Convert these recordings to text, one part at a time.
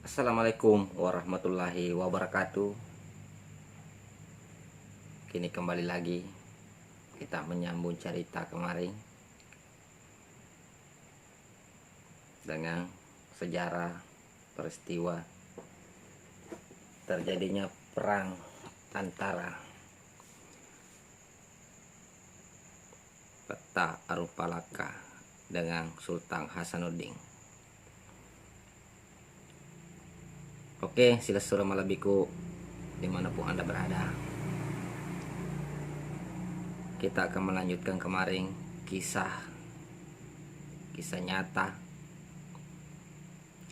Assalamualaikum warahmatullahi wabarakatuh. Kini kembali lagi kita menyambung cerita kemarin dengan sejarah peristiwa terjadinya perang antara Peta Arupalaka dengan Sultan Hasanuddin. Oke, silasura malabiku dimanapun Anda berada. Kita akan melanjutkan kemarin kisah nyata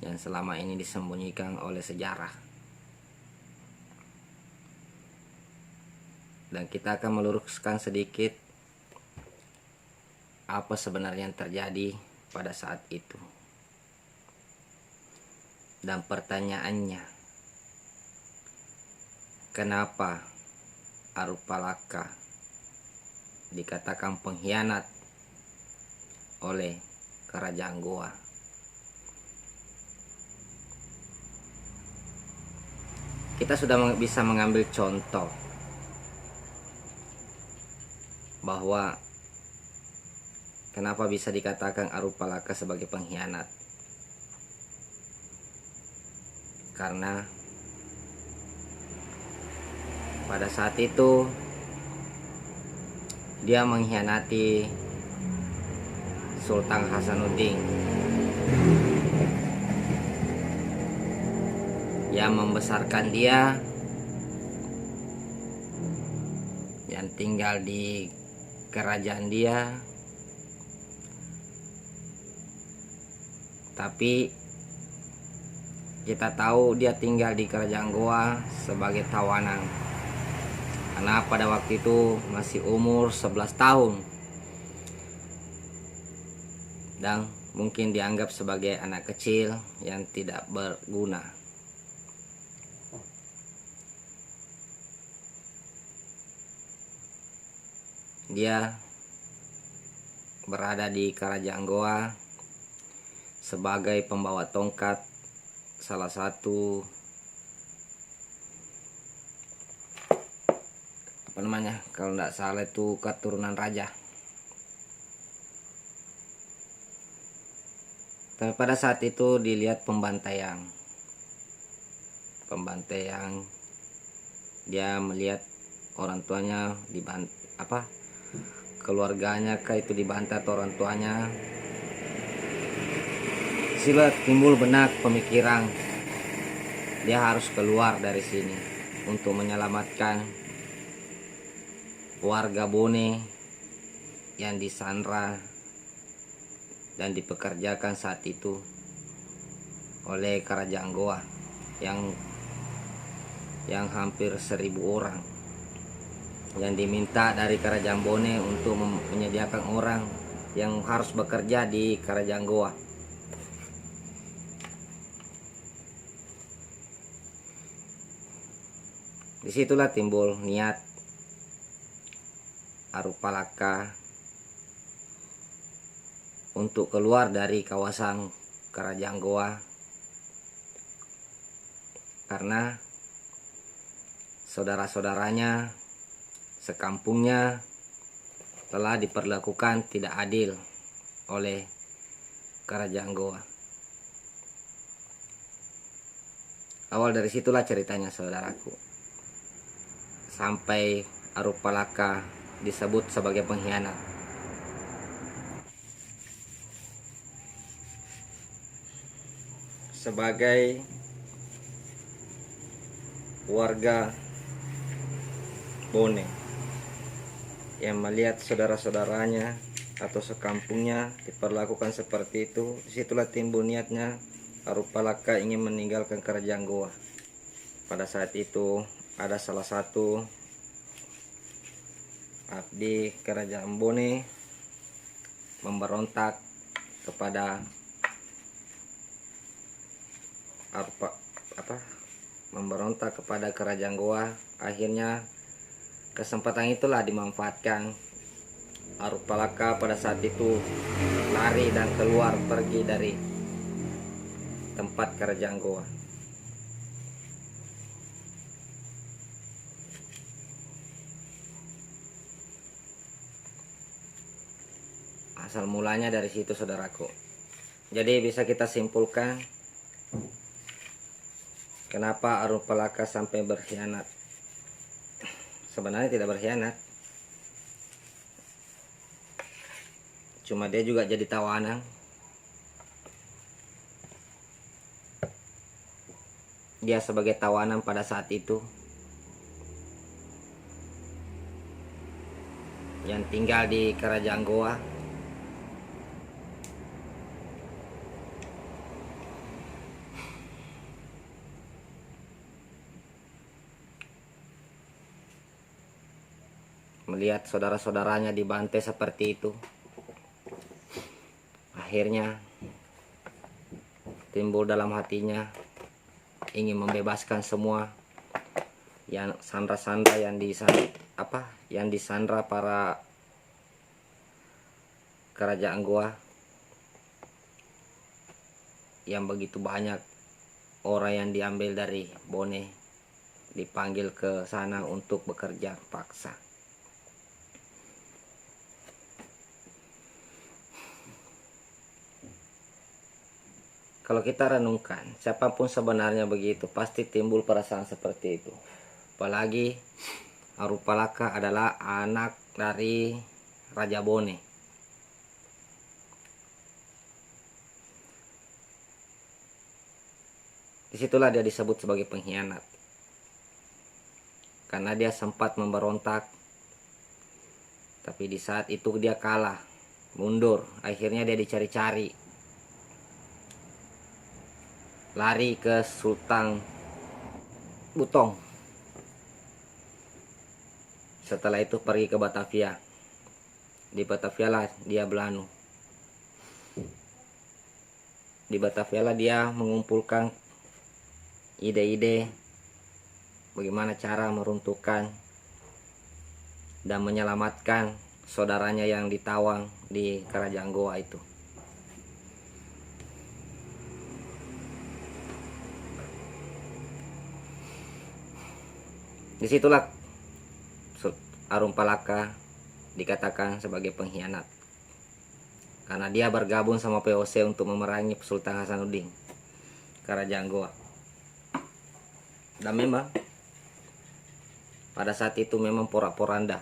yang selama ini disembunyikan oleh sejarah. Dan kita akan meluruskan sedikit apa sebenarnya yang terjadi pada saat itu. Dan pertanyaannya, kenapa Arupalaka dikatakan pengkhianat oleh kerajaan Goa? Kita sudah bisa mengambil contoh bahwa kenapa bisa dikatakan Arupalaka sebagai pengkhianat. Karena pada saat itu dia mengkhianati Sultan Hasanuddin yang membesarkan dia, yang tinggal di kerajaan dia, tapi kita tahu dia tinggal di kerajaan Goa sebagai tawanan, karena pada waktu itu masih umur 11 tahun dan mungkin dianggap sebagai anak kecil yang tidak berguna. Dia berada di kerajaan Goa sebagai pembawa tongkat salah satu kalau tidak salah itu keturunan raja. Tapi pada saat itu dilihat pembantaian, dia melihat orang tuanya keluarganya itu dibantai atau orang tuanya. Sila timbul benak pemikiran dia harus keluar dari sini untuk menyelamatkan warga Bone yang disandra dan dipekerjakan saat itu oleh kerajaan Goa yang hampir 1000 orang, yang diminta dari kerajaan Bone untuk menyediakan orang yang harus bekerja di kerajaan Goa. Disitulah timbul niat Arupalaka untuk keluar dari kawasan kerajaan Goa, karena saudara-saudaranya sekampungnya telah diperlakukan tidak adil oleh kerajaan Goa. Awal dari situlah ceritanya, saudaraku, sampai Arupalaka disebut sebagai pengkhianat. Sebagai warga Bone yang melihat saudara-saudaranya atau sekampungnya diperlakukan seperti itu, disitulah timbul niatnya Arupalaka ingin meninggalkan kerajaan Goa. Pada saat itu ada salah satu abdi kerajaan Bone memberontak kepada kerajaan Goa. Akhirnya kesempatan itulah dimanfaatkan. Arupalaka pada saat itu lari dan keluar pergi dari tempat kerajaan Goa. Asal mulanya dari situ saudaraku. Jadi bisa kita simpulkan kenapa Arupalaka sampai berkhianat. Sebenarnya tidak berkhianat, cuma dia juga jadi tawanan. Dia sebagai tawanan pada saat itu, yang tinggal di Kerajaan Goa. Melihat saudara-saudaranya dibantai seperti itu, akhirnya timbul dalam hatinya ingin membebaskan semua yang sandra-sandra yang disandra para Kerajaan Goa, yang begitu banyak orang yang diambil dari Bone dipanggil ke sana untuk bekerja paksa. Kalau kita renungkan, siapapun sebenarnya begitu, pasti timbul perasaan seperti itu. Apalagi Arupalaka adalah anak dari Raja Bone. Disitulah dia disebut sebagai pengkhianat. Karena dia sempat memberontak, tapi di saat itu dia kalah, mundur. Akhirnya dia dicari-cari, lari ke Sultan Butong. Setelah itu pergi ke Batavia. Di Batavia lah dia belanu. Di Batavia lah dia mengumpulkan ide-ide bagaimana cara meruntuhkan dan menyelamatkan saudaranya yang ditawang di Kerajaan Goa itu. Disitulah Arupalaka dikatakan sebagai pengkhianat, karena dia bergabung sama VOC untuk memerangi Sultan Hasanuddin Kerajaan Goa. Dan memang pada saat itu memang porak-poranda,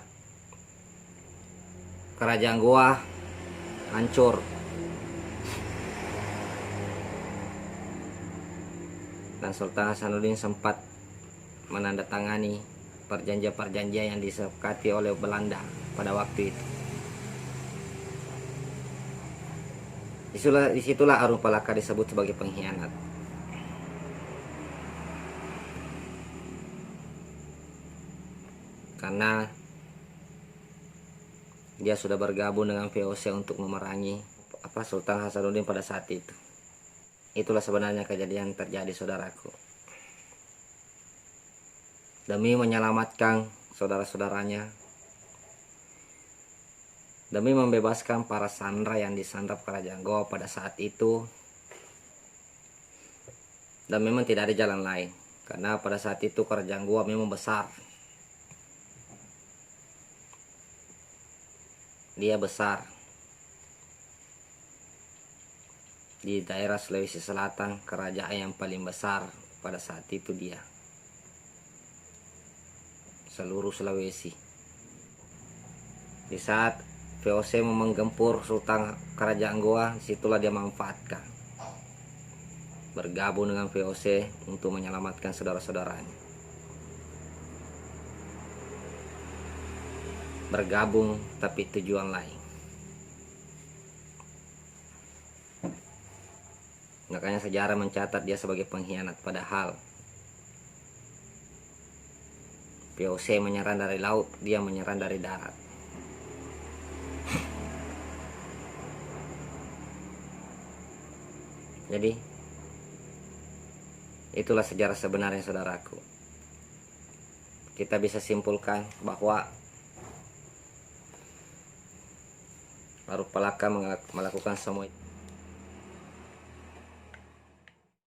Kerajaan Goa hancur, dan Sultan Hasanuddin sempat menandatangani perjanjian-perjanjian yang disepakati oleh Belanda pada waktu itu. Disitulah Arupalaka disebut sebagai pengkhianat. Karena dia sudah bergabung dengan VOC untuk memerangi Sultan Hasanuddin pada saat itu. Itulah sebenarnya kejadian terjadi, saudaraku. Demi menyelamatkan saudara-saudaranya, demi membebaskan para sandera yang disandra Kerajaan Goa pada saat itu, dan memang tidak ada jalan lain, karena pada saat itu Kerajaan Goa memang besar. Dia besar di daerah Sulawesi Selatan, kerajaan yang paling besar pada saat itu dia, seluruh Sulawesi. Di saat VOC menggempur Sultan Kerajaan Goa, situlah dia manfaatkan, bergabung dengan VOC untuk menyelamatkan saudara-saudaranya. Bergabung tapi tujuan lain. Makanya sejarah mencatat dia sebagai pengkhianat, padahal VOC menyerang dari laut, dia menyerang dari darat. Jadi itulah sejarah sebenarnya, saudaraku. Kita bisa simpulkan bahwa Arupalaka melakukan semua itu